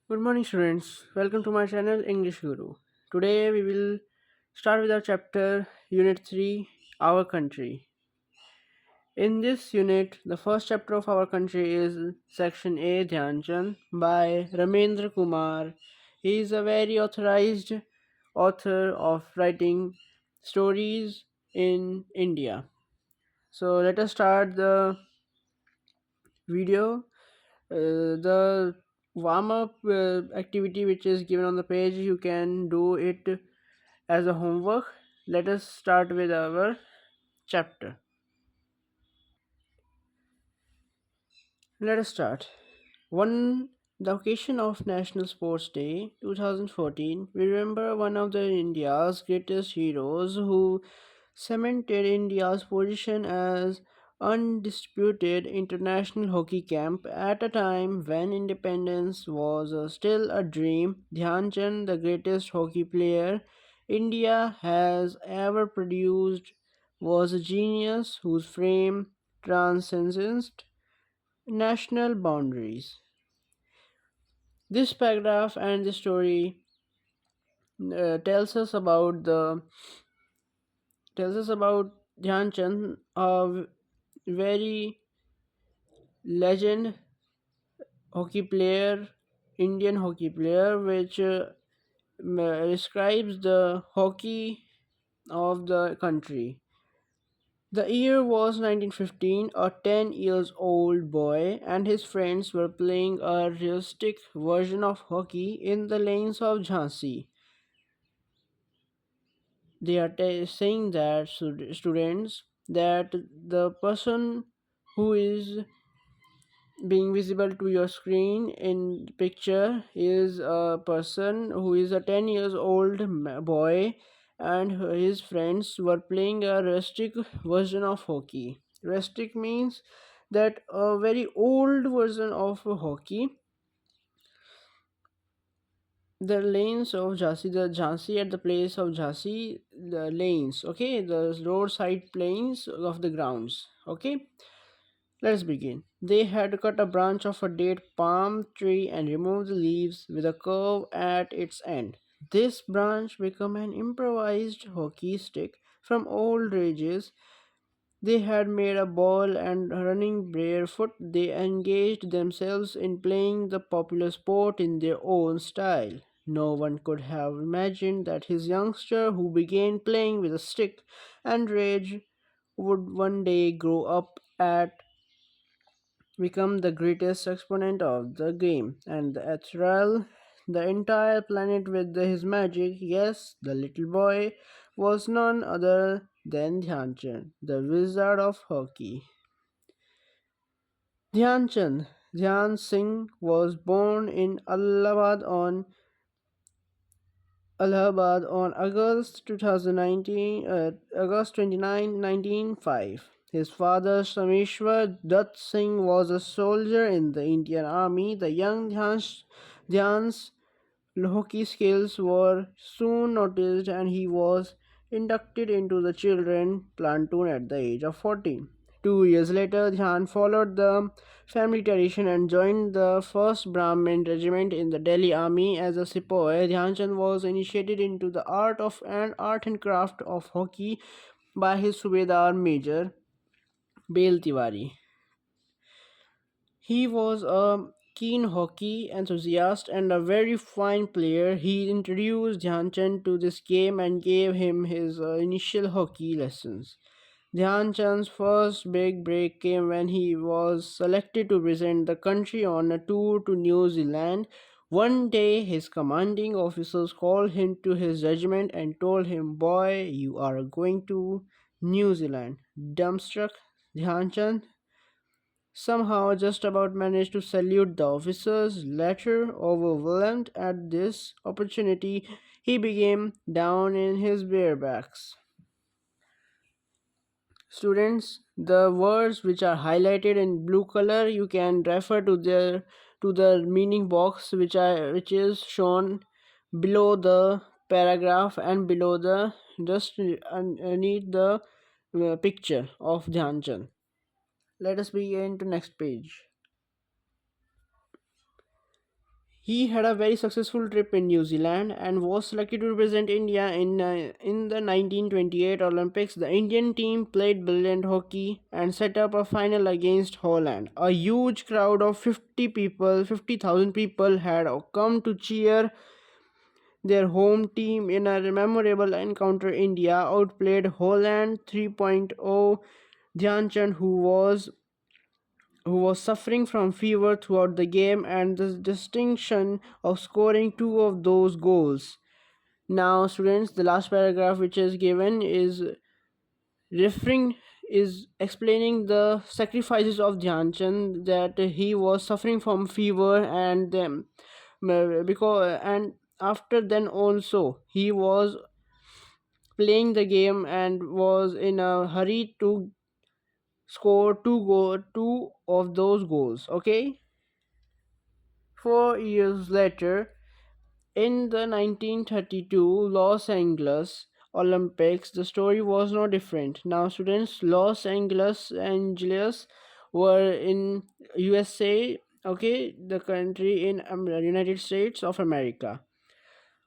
Good morning, students. Welcome to my channel English Guru. Today we will start with our chapter Unit 3 Our Country. In this unit, the first chapter of Our Country is Section A Dhyan Chand by Ramendra Kumar. He is a very authorized author of writing stories in India. So let us start the video. The warm up activity which is given on the page, you can do it as a homework. Let us start with our chapter. Let us start. One the occasion of National Sports Day 2014, we remember one of the India's greatest heroes who cemented India's position as undisputed international hockey camp at a time when independence was still a dream. Dhyan Chand, the greatest hockey player India has ever produced, was a genius whose fame transcends national boundaries. This paragraph and the story tells us about Dhyan Chand, a very legend hockey player, Indian hockey player, which describes the hockey of the country. The year was 1915. A 10 years old boy and his friends were playing a realistic version of hockey in the lanes of Jhansi. They are saying that students that the person who is being visible to your screen in picture is a person who is a 10 years old boy, and his friends were playing a rustic version of hockey. Rustic means that a very old version of hockey. The lanes of Jhansi, the Jhansi at the place of Jhansi, the lanes, okay, the roadside plains of the grounds, okay. Let's begin. They had cut a branch of a date palm tree and removed the leaves with a curve at its end. This branch became an improvised hockey stick from old rages. They had made a ball, and running barefoot, they engaged themselves in playing the popular sport in their own style. No one could have imagined that his youngster, who began playing with a stick and rage, would one day grow up at become the greatest exponent of the game, and enthrall the entire planet with his magic. Yes, the little boy was none other than Dhyan Chand, the wizard of hockey. Dhyan Chand, Dhyan Singh, was born in Allahabad on August 29, 1905. His father, Sameshwar Dutt Singh, was a soldier in the Indian Army. The young Dhyan's hockey skills were soon noticed, and he was inducted into the children platoon at the age of 14. 2 years later, Dhyan followed the family tradition and joined the 1st Brahmin Regiment in the Delhi Army as a sepoy. Dhyan Chand was initiated into the art and craft of hockey by his Subedar Major Bel Tiwari. He was a keen hockey enthusiast and a very fine player. He introduced Dhyan Chand to this game and gave him his initial hockey lessons. Dhyan Chand's first big break came when he was selected to represent the country on a tour to New Zealand. One day, his commanding officers called him to his regiment and told him, "Boy, you are going to New Zealand." Dumbstruck, Dhyan Chand somehow just about managed to salute the officers. Later, overwhelmed at this opportunity, he became down in his barebacks. Students, the words which are highlighted in blue color, you can refer to the meaning box which is shown below the paragraph and below the just underneath the picture of Dhyan Chand. Let us begin to next page. He had a very successful trip in New Zealand and was selected to represent India in the 1928 Olympics. The Indian team played brilliant hockey and set up a final against Holland. A huge crowd of 50,000 people had come to cheer their home team in a memorable encounter. India outplayed Holland 3.0. Dhyan Chand, who was suffering from fever throughout the game, and the distinction of scoring two of those goals. Now, students, the last paragraph which is given referring is explaining the sacrifices of Dhyan Chand, that he was suffering from fever, and because and after then also he was playing the game and was in a hurry to score two of those goals. Okay, 4 years later, in the 1932 Los Angeles Olympics, the story was no different. Now, students, Los Angeles were in USA, okay, the country in United States of America.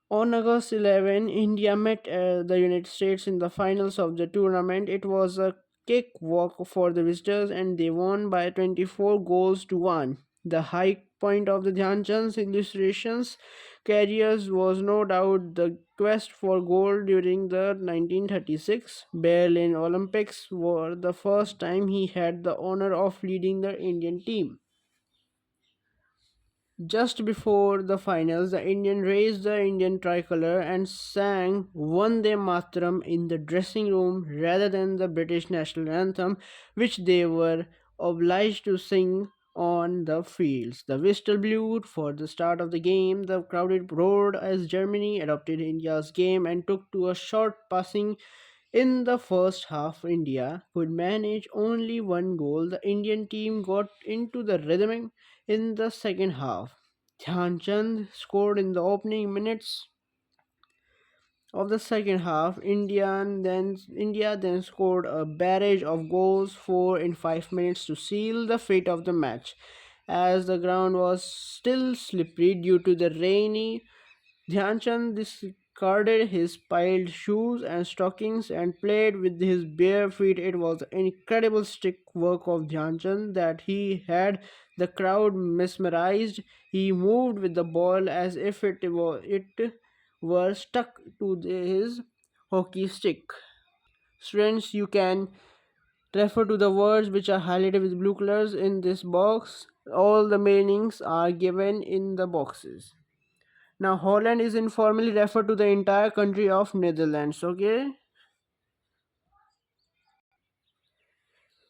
On August 11, India met the United States in the finals of the tournament. It was a cakewalk for the visitors, and they won by 24 goals to 1. The high point of the Dhyan Chand's illustrations careers was no doubt the quest for gold during the 1936 Berlin Olympics, were the first time he had the honor of leading the Indian team. Just before the finals, the Indian raised the Indian tricolor and sang Vande Mataram in the dressing room rather than the British national anthem, which they were obliged to sing on the fields. The whistle blew for the start of the game. The crowd roared as Germany adopted India's game and took to a short passing. In the first half, India could manage only one goal. The Indian team got into the rhythm in the second half. Dhyan Chand scored in the opening minutes of the second half. India then scored a barrage of goals, 4 in 5 minutes, to seal the fate of the match. As the ground was still slippery due to the rainy, Dhyan Chand discarded his piled shoes and stockings and played with his bare feet. It was incredible stick work of Dhyan Chand that he had the crowd mesmerized. He moved with the ball as if it were stuck to his hockey stick. Students, you can refer to the words which are highlighted with blue colors in this box. All the meanings are given in the boxes. Now, Holland is informally referred to the entire country of Netherlands. Okay,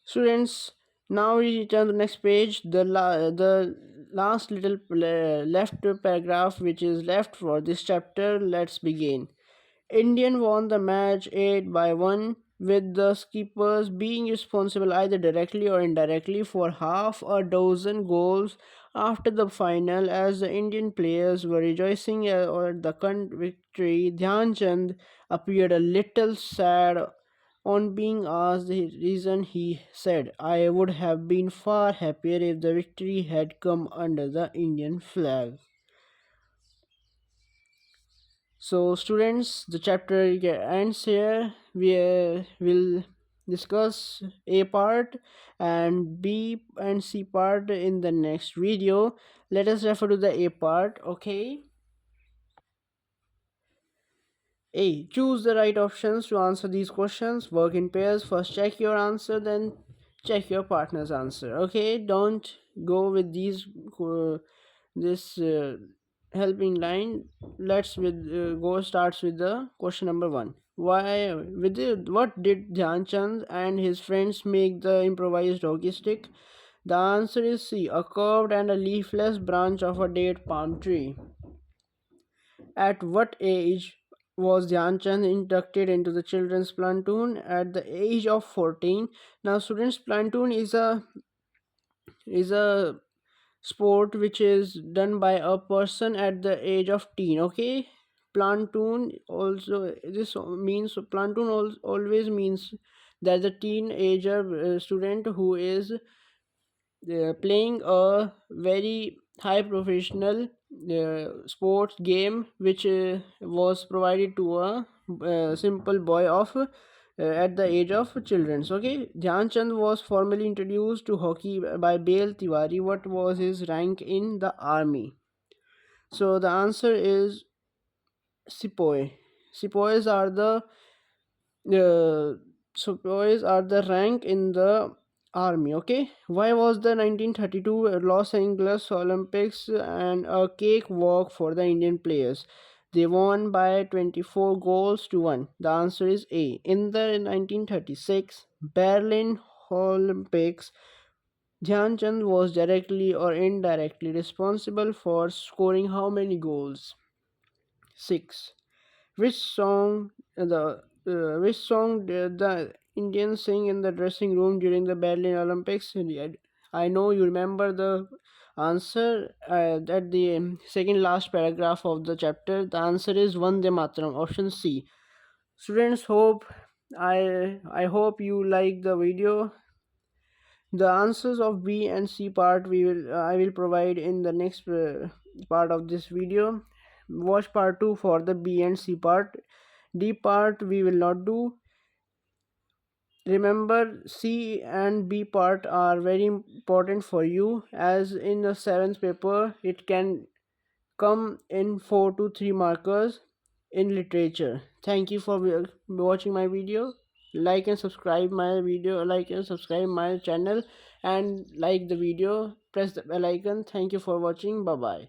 students. Now we return to the next page. The last little left paragraph which is left for this chapter. Let's begin. Indian won the match 8 by 1, with the skippers being responsible either directly or indirectly for half a dozen goals. After the final, as the Indian players were rejoicing at the victory, Dhyan Chand appeared a little sad. On being asked the reason, he said, "I would have been far happier if the victory had come under the Indian flag." So, students, the chapter ends here. We will discuss A part and B and C part in the next video. Let us refer to the A part. Okay. A. Choose the right options to answer these questions. Work in pairs. First check your answer, then check your partner's answer. Okay. Don't go with this helping line. Let's with go starts with the question number one. What did Dhyan Chand and his friends make the improvised hockey stick? The answer is C. A curved and a leafless branch of a date palm tree. At what age was Dhyan Chand inducted into the children's platoon? At the age of 14. Now, students, platoon is a sport which is done by a person at the age of teen. Okay, platoon also this means platoon always means that the teenager student who is playing a very high professional sports game which was provided to a simple boy of at the age of children's. Okay, Dhyan Chand was formally introduced to hockey by Bale Tiwari. What was his rank in the army? So the answer is Sepoy. Sepoys are the uh, Sepoys are the rank in the army. Okay, why was the 1932 Los Angeles Olympics and a cakewalk for the Indian players? They won by 24 goals to 1. The answer is A. In the 1936 Berlin Olympics, Dhyan Chand was directly or indirectly responsible for scoring how many goals? 6. Which song did the Indians sing in the dressing room during the Berlin Olympics? I know you remember the answer at the second last paragraph of the chapter. The answer is Vande Mataram, option C. Students, I hope you like the video. The answers of B and C part I will provide in the next part of this video. Watch part 2 for the B and C part. D part we will not do. Remember, C and B part are very important for you, as in the 7th paper it can come in 4 to 3 markers in literature. Thank you for watching my video. Like and subscribe my channel, and like the video, press the bell icon. Thank you for watching. Bye bye.